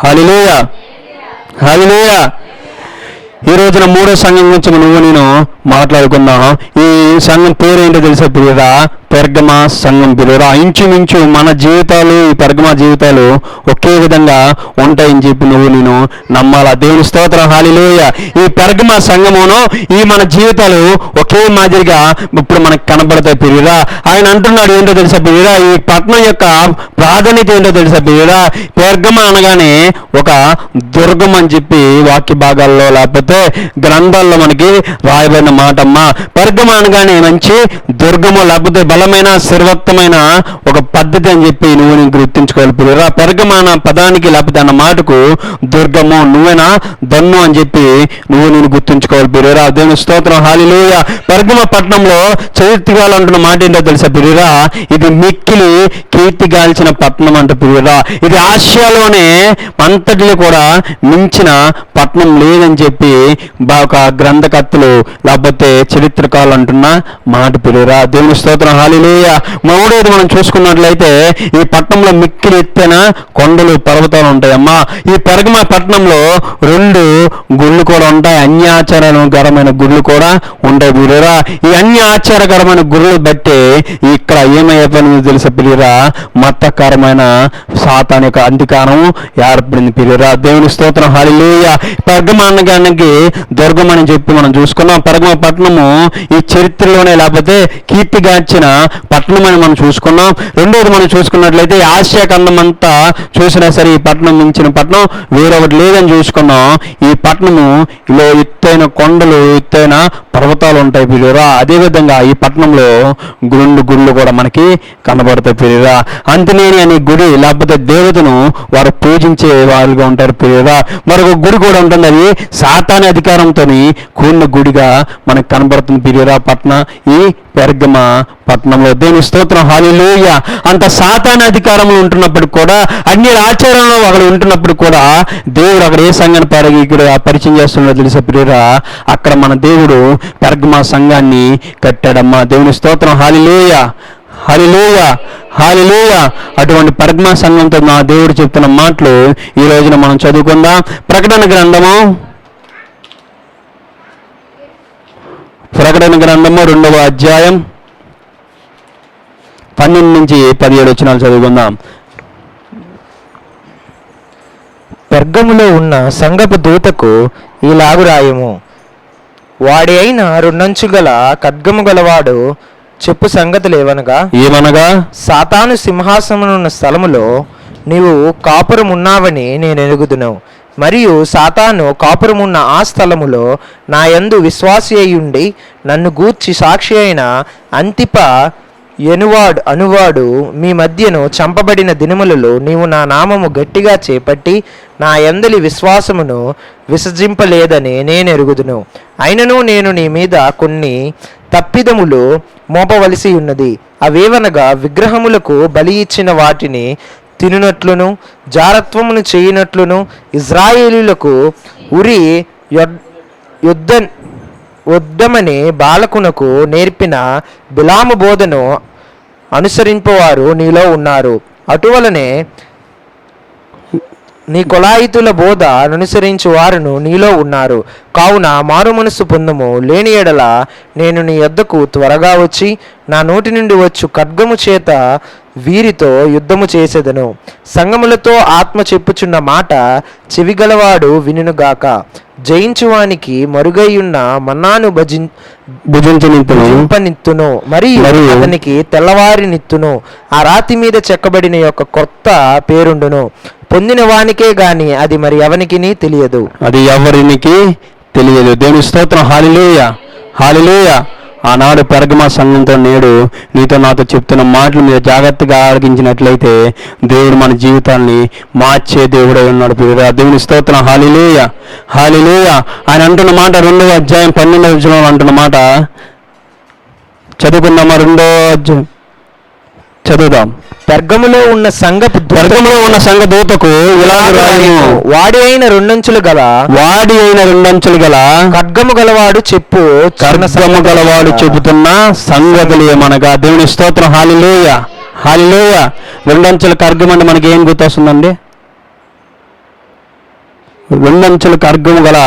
హల్లెలూయా, హల్లెలూయా. ఈ రోజున మూడో సంఘం గురించి నేను మాట్లాడుకుందాం. ఈ సంఘం పేరు ఏంటో తెలిసే పిల్లరా, పెర్గమ సంఘం పిల్లరా. ఇంచుమించు మన జీవితాలు, ఈ పెర్గమ జీవితాలు ఒకే విధంగా ఉంటాయని చెప్పి నేను నమ్మాలా. దేవుని స్తోత్రం, హల్లెలూయా. ఈ పెర్గమ సంఘమును ఈ మన జీవితాలు ఒకే మాదిరిగా ఇప్పుడు మనకు కనబడతాయి పిల్లరా. ఆయన అంటున్నాడు ఏంటో తెలుసా పిల్లరా, ఈ పట్టణం యొక్క ప్రాధాన్యత ఏంటో తెలుసా పిల్లరా. పెర్గమ అనగానే ఒక దుర్గం అని చెప్పి వాక్య భాగాల్లో లేకపోతే గ్రంథాల్లో మనకి రాయబడిన మాటమ్మా. పెర్గమ అనగానే మంచి దుర్గము లేకపోతే బలమైన శర్వత్వమైన ఒక పద్ధతి అని చెప్పి నేను గుర్తించుకోవాలి పిల్లరా. పెర్గమ అన్న పదానికి లేకపోతే అన్న మాటకు దుర్గము, నువ్వేనా దన్ను అని చెప్పి నేను గుర్తుంచుకోవాలి పిల్లరా. దేవుని స్తోత్రం, హల్లెలూయా. పెర్గమ పట్టణంలో చరిత్రగాలంటున్న మాట ఏంటో తెలుసా పిల్లరా, ఇది మిక్కిలి కీర్తిగాల్చిన పట్టణం అంట పిల్లరా. ఇది ఆసియాలోనే అంతటిలో కూడా మించిన పట్టణం లేదని చెప్పి ఒక గ్రంథకర్తలు లేకపోతే చరిత్రకారులు అంటున్న మాట పిల్లరా. దేవుని స్తోత్రం, హల్లెలూయా. మూడోది మనం చూసుకున్నట్లయితే ఈ పట్టణంలో మిక్కిలి ఎత్తైన కొండలు, పర్వతాలు ఉంటాయమ్మా. ఈ పెర్గమ పట్టణంలో 2 గుళ్ళు కూడా ఉంటాయి, అన్యాచారకరమైన గుళ్ళు కూడా ఉంటాయి పిల్లరా. ఈ అన్యాచారకరమైన గుళ్ళు బట్టి ఇక్కడ ఏమైపోయింది తెలుసా పిల్లరా, మతకరమైన సాతానిక అధికారం ఏర్పడింది పిల్లరా. దేవుని స్తోత్రం, హల్లెలూయా. పెర్గమ అనగానికి దుర్గం అని చెప్పి మనం చూసుకున్నాం. పెర్గమ పట్టణము ఈ చరిత్రలోనే లేకపోతే కీర్తిగాంచిన పట్టణం అని మనం చూసుకున్నాం. రెండోది మనం చూసుకున్నట్లయితే ఆసియా ఖండం అంతా చూసినా సరే ఈ పట్టణం మించిన పట్టణం వేరొకటి లేదని చూసుకున్నాం. ఈ పట్టణము ఇలా ఎత్తైన కొండలు, ఎత్తైన పర్వతాలు ఉంటాయి పిల్లరా. అదేవిధంగా ఈ పట్టణంలో 2 గుళ్ళు కూడా మనకి కనబడతాయి పిల్లరా. అంతనేని అనే గుడి లేకపోతే దేవతను వారు పూజించే వారుగా ఉంటారు పిల్లరా. మరొక గుడి కూడా ఉంటుంది, అది సాతాని అధికారంతో కూడిన గుడిగా మనకు కనబడుతుంది పిల్లరా ఈ పెర్గమ పట్టణంలో. దేవుని స్తోత్రం, హల్లెలూయా. అంత సాతాన అధికారంలో ఉంటున్నప్పుడు కూడా, అన్ని ఆచారంలో ఒకరు ఉంటున్నప్పుడు కూడా దేవుడు అక్కడ ఏ సంఘాన్ని ఇక్కడ పరిచయం చేస్తున్నాడో తెలుసా ప్రియరా, అక్కడ మన దేవుడు పెర్గమ సంఘాన్ని కట్టాడమ్మా. దేవుని స్తోత్రం, హల్లెలూయా, హల్లెలూయా, హల్లెలూయా. అటువంటి పెర్గమ సంఘంతో నా దేవుడు చెప్తున్న మాటలు ఈ రోజున మనం చదువుకుందాం. ప్రకటన గ్రంథము 2వ అధ్యాయం 12 నుంచి 17 వచనాలు చదువుకుందాం. పెర్గములో ఉన్న సంఘపు దూతకు ఈలాగు రాయము, వాడి అయిన 2 అంచులు గల ఖడ్గము గలవాడు చెప్పు సంగతులు ఏమనగా, సాతాను సింహాసనమున్న స్థలములో నీవు కాపురమున్నావని నేను ఎరుగుదును. మరియు సాతాను కాపురమున్న ఆ స్థలములో నా యందు విశ్వాసి అయ్యుండి నన్ను గూర్చి సాక్షి అయిన అంతిప అనువాడు మీ మధ్యను చంపబడిన దినములలో నీవు నా నామము గట్టిగా చేపట్టి నా యందలి విశ్వాసమును విసర్జింపలేదని నేను ఎరుగుదును. అయినను నేను నీ మీద కొన్ని తప్పిదములు మోపవలసి ఉన్నది. అవేవనగా విగ్రహములకు బలి ఇచ్చిన వాటిని తినునట్లును, జారత్వమును చేయనట్లును, ఇజ్రాయేలీలకు ఉరి యుద్ధమని బాలకునకు నేర్పిన బిలాము బోధను అనుసరింపవారు నీలో ఉన్నారు. అటువలనే నీ కొలాయితుల బోధ అనుసరించు వారును నీలో ఉన్నారు. కావున మారు మనసు పొందుము, లేని ఎడల నేను నీ యొద్దకు త్వరగా వచ్చి నా నోటి నుండి వచ్చు ఖడ్గము చేత వీరితో యుద్ధము చేసేదను. సంగములతో ఆత్మ చెప్పుచున్న మాట చెవిగలవాడు వినుగాక. జయించువానికి మరుగైయున్న మన్నాను భుజింపనిత్తును, మరియు అతనికి తెల్లవారి నిత్తును. ఆ రాతి మీద చెక్కబడిన యొక్క కొత్త పేరుండును. పొందిన వానికే గాని అది మరి ఎవనికి తెలియదు, అది ఎవరికి తెలియదు. దేవుని స్తోత్రం, హల్లెలూయా, హల్లెలూయా. ఆనాడు పెర్గమ సంఘంతో నేడు నీతో నాతో చెప్తున్న మాటలు మీరు జాగ్రత్తగా ఆలకించినట్లయితే దేవుడు మన జీవితాన్ని మార్చే దేవుడై ఉన్నాడు పిల్లరా. దేవుని స్తోత్రం, హల్లెలూయా, హల్లెలూయా. ఆయన అంటున్న మాట 2వ అధ్యాయం 12వ వచనంలో అంటున్న మాట చదువుకుందామా? 2వ అధ్యాయం చదువుదాం. పెర్గములో ఉన్న సంఘ దూతకు వాడి అయిన 2 అంచులు గల ఖడ్గము గలవాడు చెబుతున్న సంగతులు ఏమనగా. దేవుని స్తోత్రం, హల్లెలూయా, హల్లెలూయా. 2 అంచుల ఖడ్గం అంటే మనకి ఏం గుర్తొస్తుందండి? రెండంచుల ఖడ్గము గల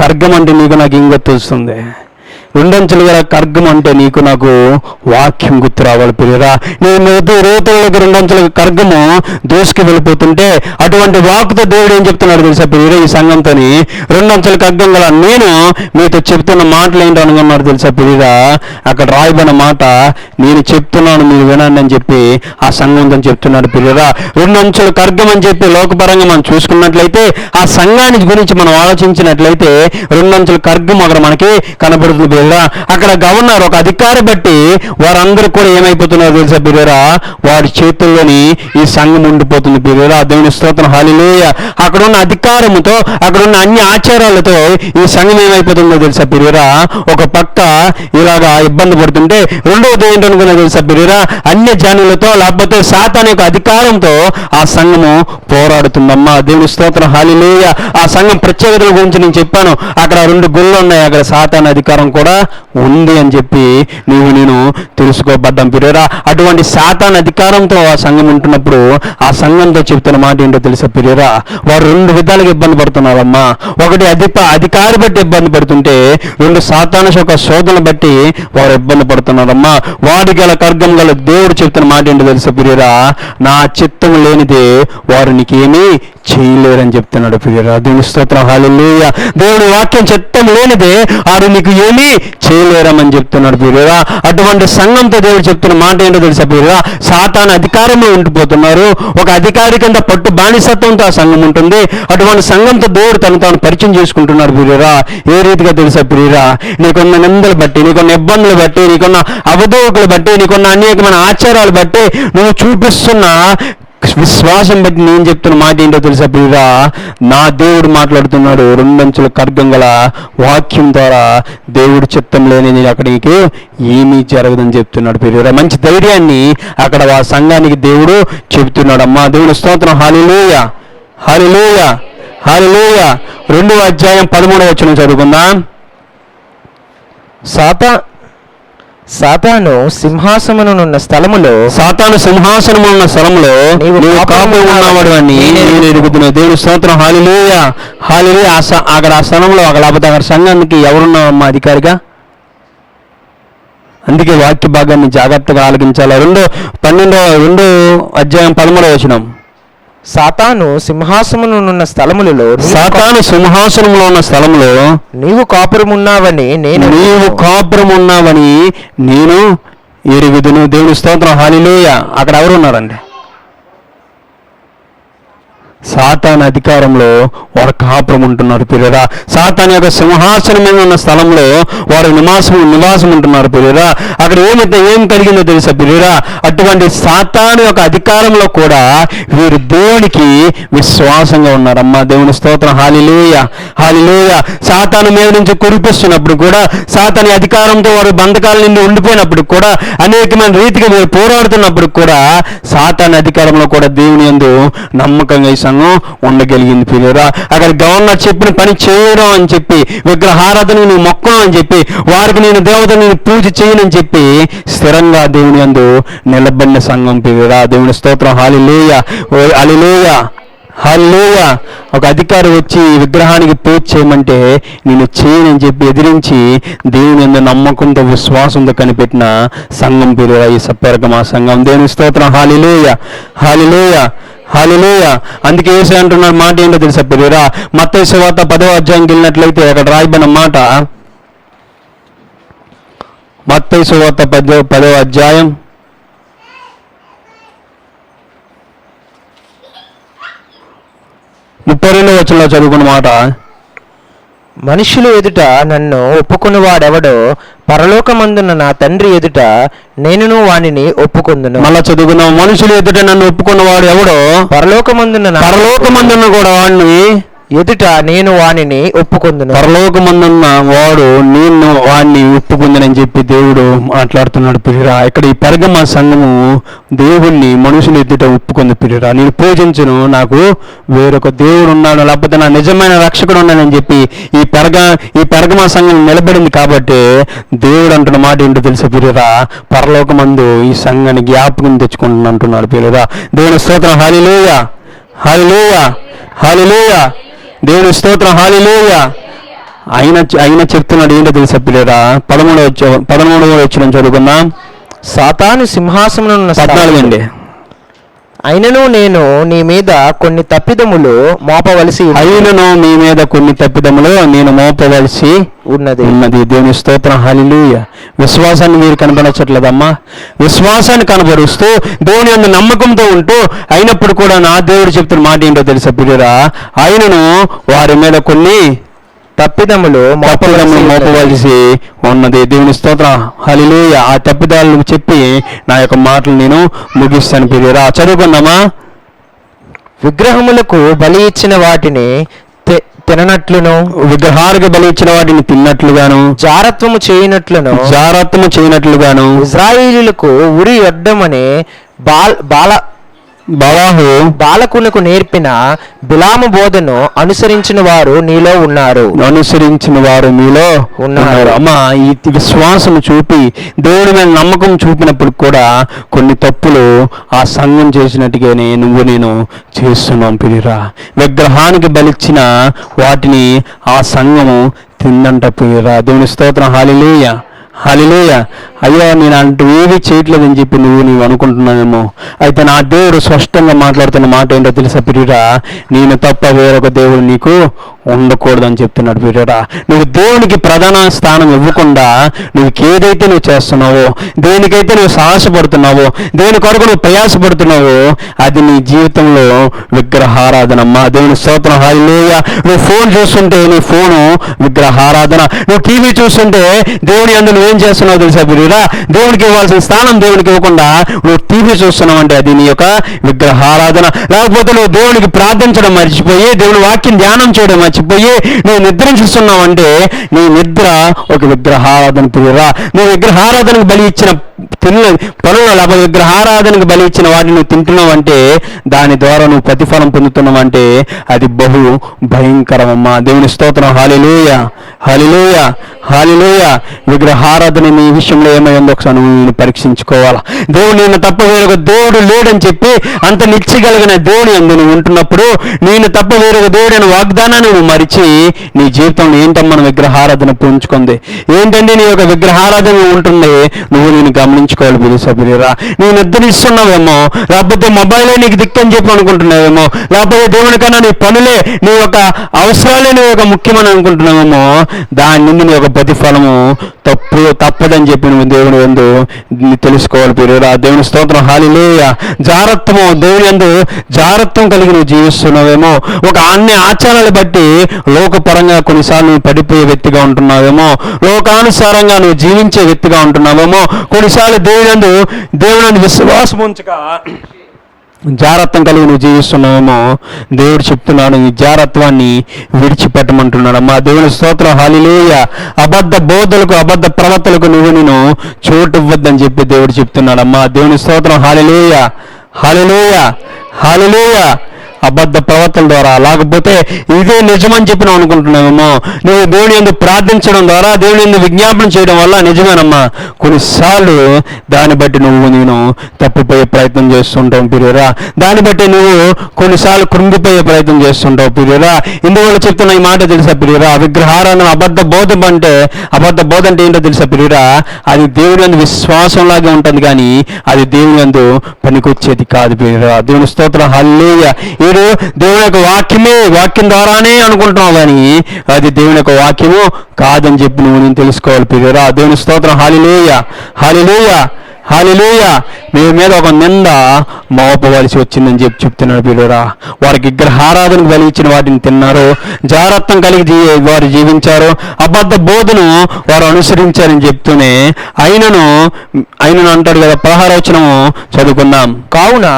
ఖడ్గం అంటే నీకు నాకు ఏం గుర్తొస్తుంది? రెండంచులు గల ఖడ్గం అంటే నీకు నాకు వాక్యం గుర్తు రావాలి ప్రియరా. నేను రేతులకు రెండంచుల ఖడ్గము దోసుకు వెళ్ళిపోతుంటే అటువంటి వాక్కుతో దేవుడు ఏం చెప్తున్నాడు తెలుసా ప్రియరా? ఈ సంఘంతోని రెండంచుల ఖడ్గం గల నేను మీతో చెప్తున్న మాటలు ఏంటో అనుకున్నారు తెలుసా ప్రియరా? అక్కడ రాయబడిన మాట నేను చెప్తున్నాను మీరు వినండి అని చెప్పి ఆ సంఘంతో చెప్తున్నాడు ప్రియరా. రెండంచుల ఖడ్గం అని చెప్పి లోకపరంగా మనం చూసుకున్నట్లయితే ఆ సంఘాన్ని గురించి మనం ఆలోచించినట్లయితే రెండంచుల ఖడ్గం అక్కడ మనకి కనబడుతుంది. అక్కడ గవర్నర్ ఒక అధికారి బట్టి వారందరూ కూడా ఏమైపోతున్నారు తెలుసా బిర్రా? వాడి చేతుల్లోని ఈ సంఘం ఉండిపోతుంది బిర్రా. దేవుని స్తోత్రం, హల్లెలూయా. అక్కడ ఉన్న అధికారముతో అక్కడ ఉన్న అన్ని ఆచారాలతో ఈ సంఘం ఏమైపోతుందో తెలుసా బిర్రా? ఒక పక్క ఇలాగా ఇబ్బంది పడుతుంటే రెండవది ఏంటనుకున్నా తెలుసా బిర్రా? అన్య జనులతో లేకపోతే సాతాను యొక్క అధికారంతో ఆ సంఘము పోరాడుతుందమ్మా. దేవుని స్తోత్రం, హల్లెలూయా. ఆ సంఘం ప్రత్యేకతల గురించి నేను చెప్పాను. అక్కడ 2 గుళ్ళు ఉన్నాయి. అక్కడ సాతాను అధికారం కూడా ఉంది అని చెప్పి నేను తెలుసుకోబడ్డాం పిరేరా. అటువంటి సాతాను అధికారంతో ఆ సంఘం ఉంటున్నప్పుడు ఆ సంఘంతో చెప్తున్న మాట ఏంటో తెలుసా పిరేరా? వారు 2 విధాలుగా ఇబ్బంది పడుతున్నారమ్మా. ఒకటి అధికారి బట్టి ఇబ్బంది పడుతుంటే, 2 సాతాను యొక్క శోధన బట్టి వారు ఇబ్బంది పడుతున్నారమ్మా. వాడి గల ఖడ్గం గల దేవుడు చెప్తున్న మాట ఏంటో తెలుసా పిరేరా? నా చిత్తం లేనిదే వారు నీకేమీ చేయలేరని చెప్తున్నాడు ప్రియరా. దేవుని స్తోత్రం, హల్లెలూయా. దేవుని వాక్యం చిత్తం లేనిదే వారు నీకు ఏమీ చేయలేరని చెప్తున్నాడు ప్రియరా. అటువంటి సంఘంతో దేవుడు చెప్తున్న మాట ఏంటో తెలుసా ప్రియరా? సాతాను అధికారంలో ఉండిపోతున్నారు. ఒక అధికారి కింద పట్టు బానిసత్వంతో ఆ సంఘం ఉంటుంది. అటువంటి సంఘంతో దేవుడు తాను పరిచయం చేసుకుంటున్నాడు ప్రియరా. ఏ రీతిగా తెలుసా ప్రియరా? నీకున్న నిందలు బట్టి, నీకున్న ఇబ్బందులు బట్టి, నీకున్న అవధూకులు బట్టి, నీకున్న అనేకమైన ఆచారాలు బట్టి నువ్వు చూపిస్తున్న విశ్వాసం బట్టి నేను చెప్తున్న మాట ఏంటో తెలుసా ప్రియరా? నా దేవుడు మాట్లాడుతున్నాడు. 2 అంచుల ఖడ్గం గల వాక్యం ద్వారా దేవుడు చిత్తం లేని అక్కడికి ఏమీ జరగదని చెప్తున్నాడు ప్రియరా. మంచి ధైర్యాన్ని అక్కడ ఆ సంఘానికి దేవుడు చెప్తున్నాడు అమ్మా. దేవుని స్తోత్రం, హల్లెలూయా, హల్లెలూయా, హల్లెలూయా. 2వ అధ్యాయం 13వ వచనం చదువుకుందాం. సాతాను సింహాసనమునున్న స్థలములో నీవు కాపు ఉన్నవాడు అని నేను ఎరుగుతున్నా. దేవుని స్తోత్రం, హల్లెలూయా, హల్లెలూయా. అక్కడ ఆ స్థలంలో లేకపోతే అక్కడ సంఘానికి ఎవరున్నారమ్మా అధికారిగా? అందుకే వాక్య భాగాన్ని జాగ్రత్తగా ఆలకించాలి. 2వ అధ్యాయం 13వ వచనం. సాతాను సింహాసనమునున్న స్థలములలో నీవు కాపురమున్నావని నేను ఎరుగుదును. దేవుని స్తోత్రం, హల్లెలూయా. అక్కడ ఎవరు ఉన్నారండి? సాతాను అధికారంలో వారు కాపురం ఉంటున్నారు పిల్లరా. సాతాను యొక్క సింహాసనం మీద ఉన్న స్థలంలో వారు నివాసం ఉంటున్నారు పిల్లరా. అక్కడ ఏం కలిగిందో తెలుసా పిల్లరా? అటువంటి సాతాను యొక్క అధికారంలో కూడా వీరు దేవునికి విశ్వాసంగా ఉన్నారమ్మా. దేవుని స్తోత్రం, హల్లెలూయా, హల్లెలూయా. సాతాను మీద నుంచి కురిపిస్తున్నప్పుడు కూడా, సాతాను అధికారంతో వారు బంధకాల నుండి ఉండిపోయినప్పుడు కూడా, అనేకమైన రీతిగా వీరు పోరాడుతున్నప్పుడు కూడా సాతాను అధికారంలో కూడా దేవుని యందు నమ్మకంగా ఈ ఉండగలిగింది పిల్లరా. అక్కడ గవర్నర్ చెప్పిన పని చేయడం అని చెప్పి, విగ్రహారాధన నేను మొక్కను అని చెప్పి, వారికి నేను దేవతను నేను పూజ చేయనని చెప్పి స్థిరంగా దేవుని యందు నిలబడిన సంఘం పిల్లరా. దేవుని స్తోత్రం, హల్లెలూయా, హల్లెలూయా, హల్లెలూయా. ఒక అధికారి వచ్చి విగ్రహానికి పూజ చేయమంటే నేను చేయనని చెప్పి ఎదిరించి దేవుని యందు నమ్మకంతో విశ్వాసంతో కనిపెట్టిన సంఘం పిల్లరా ఈ పెర్గమ సంఘం. దేవుని స్తోత్రం, హల్లెలూయా, హల్లెలూయా, హల్లెలూయా. అందుకే యేసు అంటున్నాడు మాట ఏంటో తెలుసా ప్రియరా? మత్తయి సువార్త 10వ అధ్యాయంకి వెళ్ళినట్లయితే అక్కడ రాయబడిన మాట, మత్తయి సువార్త 10వ అధ్యాయం 32వ వచనంలో చదువుకున్న మాట, మనుషులు ఎదుట నన్ను ఒప్పుకున్నవాడెవడో పరలోకమందున్న నా తండ్రి ఎదుట నేనును వానిని ఒప్పుకొందును. మళ్ళా చదువుకున్నాం. మనుషులు ఎదుట నన్ను ఒప్పుకున్నవాడు ఎవడో పరలోకమందున్న కూడా వాడిని ఎదుట నేను వానిని ఒప్పుకొందును. పరలోకమందున్న వాడు నేను వాడిని ఒప్పుకుందనని చెప్పి దేవుడు మాట్లాడుతున్నాడు పిరిరా. ఇక్కడ ఈ పెర్గమ సంఘము దేవుణ్ణి మనుషులు ఎదుట ఒప్పుకుంది పిరిరా. నేను పూజించును, నాకు వేరొక దేవుడు ఉన్నాడు, లేకపోతే నా నిజమైన రక్షకుడు ఉన్నానని చెప్పి ఈ పెర్గమ సంఘం నిలబడింది. కాబట్టి దేవుడు అంటున్న మాట ఏంటో తెలుసు పిరిరా? పరలోకమందు ఈ సంఘాన్ని జ్ఞాపకం తెచ్చుకుంటున్నాను అంటున్నాడు పిరిరా. దేవుని స్తోత్రం, హల్లెలూయా, హల్లెలూయా, హల్లెలూయా. దేవుని స్తోత్రం, హల్లెలూయా. ఆయన చెప్తున్నాడు ఏంటో తెలుసా పిల్లరా? 13వ వచనం చదువుకుందాం. సాతాను సింహాసనం 14 అండి. అయినను నేను నీ మీద కొన్ని తప్పిదములు మోపవలసి అయినను మీ మీద కొన్ని తప్పిదములు నేను మోపవలసి ఉన్నది. దేవుని స్తోత్రం, హల్లెలూయా. విశ్వాసాన్ని మీరు కనబరచట్లేదమ్మా. విశ్వాసాన్ని కనబరుస్తూ దేవుని యందు నమ్మకంతో ఉంటూ అయినప్పుడు కూడా నా దేవుడు చెప్తున్న మాట ఏంటో తెలుసా పిల్లరా? ఆయనను వారి మీద కొన్ని తప్పిదములు మోపవలసి ఉన్నది. దేవుని స్తోత్రం, హల్లెలూయా. ఆ తప్పిదాలను చెప్పి నా యొక్క మాటలు నేను ముగిస్తాను పిల్లరా. చదువుకుందామా. విగ్రహములకు బలి ఇచ్చిన వాటిని తిననట్లును, విగ్రహాలకు బలి ఇచ్చిన వాటిని తిన్నట్లుగాను, జారత్వము చేయనట్లుగాను ఇశ్రాయేలీయులకు ఉరి యొద్దమని బాలకునకు నేర్పిన బిలాము బోధను అనుసరించిన వారు మీలో ఉన్నారు. అమ్మా, ఈ విశ్వాసం చూపి దేవుడి మీద నమ్మకం చూపినప్పుడు కూడా కొన్ని తప్పులు ఆ సంఘం చేసినట్టుగానే నేను చేస్తున్నాం పిరిరా. విగ్రహానికి బలిచ్చిన వాటిని ఆ సంఘము తిందంట పిరిరా. దేవుని స్తోత్రం, హల్లెలూయా, హల్లెలూయా. అయ్యో నేను అంటూ ఏమీ చేయట్లేదని చెప్పి నీవు అనుకుంటున్నావేమో. అయితే నా దేవుడు స్పష్టంగా మాట్లాడుతున్న మాట ఏంటో తెలుసా పిరిరా? నేను తప్ప వేరొక దేవుడు నీకు ఉండకూడదని చెప్తున్నాడు పిరిరా. నువ్వు దేవునికి ప్రధాన స్థానం ఇవ్వకుండా నువ్వు ఏదైతే నువ్వు చేస్తున్నావో, దేనికైతే నువ్వు సాహసపడుతున్నావో, దేని కొరకు నువ్వు ప్రయాసపడుతున్నావో అది నీ జీవితంలో విగ్రహారాధనమ్మా. దేవుని స్తోత్రం, హల్లెలూయా. నువ్వు ఫోన్ చూస్తుంటే నీ ఫోను విగ్రహారాధన. నువ్వు టీవీ చూస్తుంటే దేవుని యందు నువ్వేం చేస్తున్నావు తెలుసా పిరిరా? దేవునికి ఇవ్వాల్సిన స్థానం దేవునికి ఇవ్వకుండా నువ్వు టీవీ చూస్తున్నావు అంటే అది నీ యొక్క విగ్రహారాధన. లేకపోతే నువ్వు దేవునికి ప్రార్థించడం మర్చిపోయి, దేవుని వాక్యం ధ్యానం చేయడం మర్చిపోయి నువ్వు నిద్రించుస్తున్నావు అంటే నీ నిద్ర ఒక విగ్రహారాధన పిరిరా. నువ్వు విగ్రహారాధనకు బలి ఇచ్చిన పనులు, లేకపోతే విగ్రహారాధనకు బలి ఇచ్చిన వాటిని నువ్వు తింటున్నావు అంటే దాని ద్వారా నువ్వు ప్రతిఫలం పొందుతున్నావు అంటే అది బహు భయంకరమమ్మా. దేవుని స్తోత్రం, హల్లెలూయా, హల్లెలూయా, హల్లెలూయా. విగ్రహారాధన నీ విషయంలో ఏమైందో ఒకసారి నువ్వు పరీక్షించుకోవాలా. దేవుడు నేను తప్ప వేరొక దేవుడు లేడని చెప్పి అంత నిశ్చయగలిగిన దేవుని యందు నువ్వు ఉంటున్నప్పుడు నేను తప్ప వేరొక దేవుడైన వాగ్దానాన్ని నువ్వు మరిచి నీ జీవితంలో ఏంటమ్మా విగ్రహారాధన పుంజుకుంది? ఏంటంటే నీ యొక్క విగ్రహారాధన ఉంటుంది. నువ్వు నేను గమనించుకోవాలి పిరిరా. నువ్వు నిద్రిస్తున్నావేమో, లేకపోతే మొబైలే నీకు దిక్కని చెప్పి అనుకుంటున్నావేమో, లేకపోతే దేవుని కన్నా నీ పనులే, నీ యొక్క అవసరాలే నీ యొక్క ముఖ్యమని అనుకుంటున్నావేమో. దాని నుండి నీ యొక్క ప్రతిఫలము తప్పదని చెప్పి నువ్వు దేవుని యందు తెలుసుకోవాలి పిరిరా. దేవుని స్తోత్రం, హల్లెలూయా. జారత్వము, దేవుని యందు జారత్వం కలిగి నువ్వు జీవిస్తున్నావేమో. ఒక అన్ని ఆచారాలు బట్టి లోకపరంగా కొన్నిసార్లు నువ్వు పడిపోయే వ్యక్తిగా ఉంటున్నావేమో, లోకానుసారంగా నువ్వు జీవించే వ్యక్తిగా ఉంటున్నావేమో. కొన్నిసార్లు దేవుని విశ్వాసం ఉంచక జారత్వం కలిగి నువ్వు జీవిస్తున్నావేమో. దేవుడు చెప్తున్నాడు ఈ జారత్వాన్ని విడిచిపెట్టమంటున్నాడు అమ్మా. దేవుని స్తోత్రం, హల్లెలూయా. అబద్ధ బోధలకు, అబద్ధ ప్రవర్తలకు నేను చోటు ఇవ్వద్దని చెప్పి దేవుడు చెప్తున్నాడు అమ్మా. దేవుని స్తోత్రం, హల్లెలూయా, హల్లెలూయా, హల్లెలూయా. అబద్ధ ప్రవర్తన ద్వారా, లేకపోతే ఇదే నిజమని చెప్పి నువ్వు అనుకుంటున్నావేమో. నువ్వు దేవుని యందు ప్రార్థించడం ద్వారా, దేవుని యందు విజ్ఞాపన చేయడం వల్ల నిజమేనమ్మా. కొన్నిసార్లు దాన్ని బట్టి నేను తప్పిపోయే ప్రయత్నం చేస్తుంటావు పిరిరా. దాన్ని బట్టి నువ్వు కొన్నిసార్లు కృంగిపోయే ప్రయత్నం చేస్తుంటావు పిరిరా. ఇందువల్ల చెప్తున్న ఈ మాట తెలుసా పిరిరా? విగ్రహారాధన అబద్ధ బోధ అంటే ఏంటో తెలుసా పిరిరా? అది దేవుని యందు విశ్వాసంలాగే ఉంటుంది కానీ అది దేవుని యందు పనికొచ్చేది కాదు పిరిరా. దేవుని స్తోత్రం, హల్లెలూయా. దేవుని యొక్క వాక్యం ద్వారానే అనుకుంటున్నావు కానీ అది దేవుని యొక్క వాక్యము కాదని చెప్పి నేను తెలుసుకోవాలి పిరిరా. దేవుని స్తోత్రం, హల్లెలూయా, హల్లెలూయా, హల్లెలూయా. మీ మీద ఒక నింద మోపవలసి వచ్చిందని చెప్పి చెప్తున్నాడు పిల్లరా. వారికి విగ్రహారాధనకు బలి ఇచ్చిన వాటిని తిన్నారు, జారత్వం కలిగి వారు జీవించారు, అబద్ధ బోధను వారు అనుసరించారని చెప్తూనే ఆయనను అంటాడు కదా. 16వ వచనము చదువుకుందాం. కావున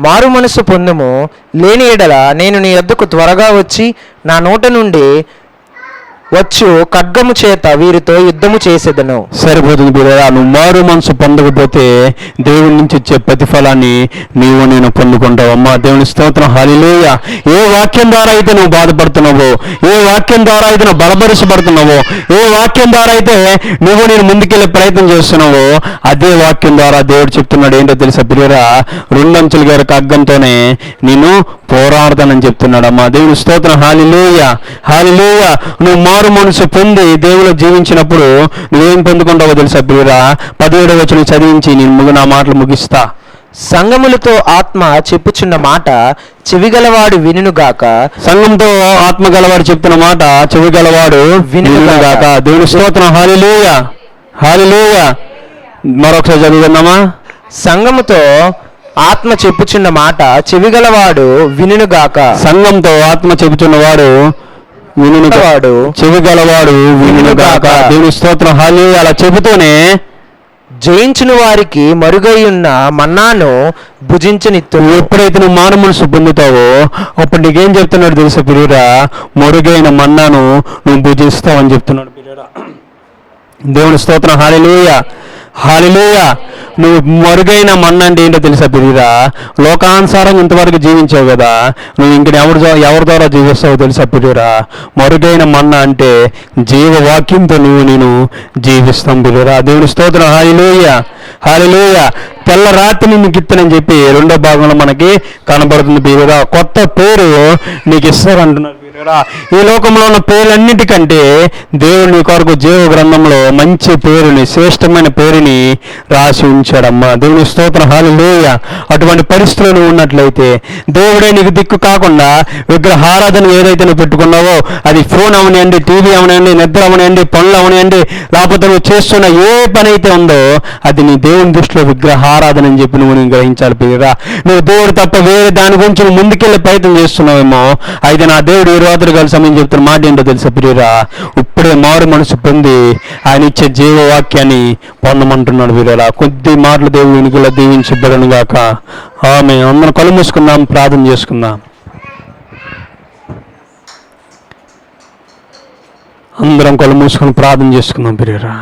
మారు మనసు పొందుము, లేని ఎడల నేను నీ యొద్దకు త్వరగా వచ్చి నా నోట నుండి వచ్చు ఖడ్గము చేత వీరితో యుద్ధము చేసేదను. సరిపోతుంది పిల్లరా. నువ్వు మారు మనసు పొందకపోతే దేవుడి నుంచి వచ్చే ప్రతిఫలాన్ని నేను పొందుకుంటావు అమ్మా. దేవుని స్తోత్రం, హల్లెలూయా. ఏ వాక్యం ద్వారా అయితే నువ్వు బాధపడుతున్నావో, ఏ వాక్యం ద్వారా అయితే నువ్వు బలపరచబడుతున్నావో, ఏ వాక్యం ద్వారా అయితే నేను ముందుకెళ్ళే ప్రయత్నం చేస్తున్నావో అదే వాక్యం ద్వారా దేవుడు చెప్తున్నాడు ఏంటో తెలుసా పిల్లరా? 2 అంచెల ఖడ్గంతోనే నిన్ను పోరాడతానని చెప్తున్నాడమ్మా. దేవుని స్తోత్రం. హల్లెలూయా, హల్లెలూయా. నువ్వు మారు మనసు పొంది దేవుళ్ళు జీవించినప్పుడు నువ్వేం పొందుకుంటావో తెలుసా ప్రియురా? 17వ వచనం చదివించి నేను నా మాటలు ముగిస్తా. సంఘములతో ఆత్మ చెప్పుచున్న మాట చెవిగలవాడు వినుగాక. సంఘంతో ఆత్మ గలవాడు చెప్తున్న మాట చెవిగలవాడు వినుగాక. దేవుని స్తోత్రం. హల్లెలూయా, హల్లెలూయా. మరొకసారి చదువుకుందామా? సంఘముతో ఆత్మ చెప్పుచున్న మాట చెవిగలవాడు వినుగాక. సంఘంతో ఆత్మ చెబుతున్నవాడు వినుగాడు, చెవిగలవాడు వినుగాక. దేవుని స్తోత్రం. హల్లెలూయా. అలా చెబుతూనే జయించిన వారికి మరుగైయున్న మన్నాను భుజించనిత్తు. ఎప్పుడైతే నువ్వు మారు మనసు పొందుతావో అప్పుడు నీకేం చెప్తున్నాడు తెలుసా ప్రియురా? మరుగైన మన్నాను నువ్వు భుజిస్తావని చెప్తున్నాడు ప్రియురా. దేవుని స్తోత్రం. హల్లెలూయా, హల్లెలూయా. నువ్వు మరుగైన మన్న అంటే ఏంటో తెలుసా ప్రియురా? లోకానుసారంగా ఇంతవరకు జీవించావు కదా, నువ్వు ఇంక ఎవరి ద్వారా జీవిస్తావో తెలుసా ప్రియురా? మరుగైన మన్న అంటే జీవవాక్యంతో నేను జీవిస్తాం ప్రియురా. దేవుని స్తోత్రం. హల్లెలూయా, హల్లెలూయా. తెల్ల రాత్రి నీకు ఇత్తనని చెప్పి 2వ భాగంలో మనకి కనబడుతుంది ప్రియురా. కొత్త పేరు నీకు ఇస్తారంటున్నారు ప్రియురా. ఈ లోకంలో ఉన్న పేర్లన్నిటికంటే దేవుడు నీ కొరకు జీవ గ్రంథంలో మంచి పేరుని, శ్రేష్టమైన పేరుని రాసి ఉంచాడమ్మా. దేవుని స్తోత్రం. హల్లెలూయా. అటువంటి పరిస్థితులు ఉన్నట్లయితే దేవుడే నీకు దిక్కు కాకుండా విగ్రహారాధన ఏదైతే నువ్వు పెట్టుకున్నావో అది ఫోన్ అవనివ్వండి, టీవీ అవనివ్వండి, నిద్ర అవనివ్వండి, పనులు అవనివ్వండి, లేకపోతే నువ్వు చేస్తున్న ఏ పని అయితే ఉందో అది నీ దేవుని దృష్టిలో విగ్రహారాధన అని చెప్పి నువ్వు గ్రహించాలి ప్రియురా. నువ్వు దేవుడు తప్ప వేరే దాని గురించి నువ్వు ముందుకెళ్ళే ప్రయత్నం చేస్తున్నావేమో, అయితే నా దేవుడు ఈ రాత్రి కలిసి సమయం చెప్తున్న మాట ఏంటో తెలుసా ప్రియురా? ఇప్పుడే మారు మనసు పొంది ఆయన ఇచ్చే జీవవాక్యాన్ని పొందమంటున్నాడు ప్రియురా. కొద్ది మాటలు దేవుడు వెనుకలా దీవించబడను గాక. ఆమె. అందరం కళ్ళు మూసుకుందాం, ప్రార్థన చేసుకుందాం. అందరం కళ్ళు మూసుకొని ప్రార్థన చేసుకుందాం ప్రియురా.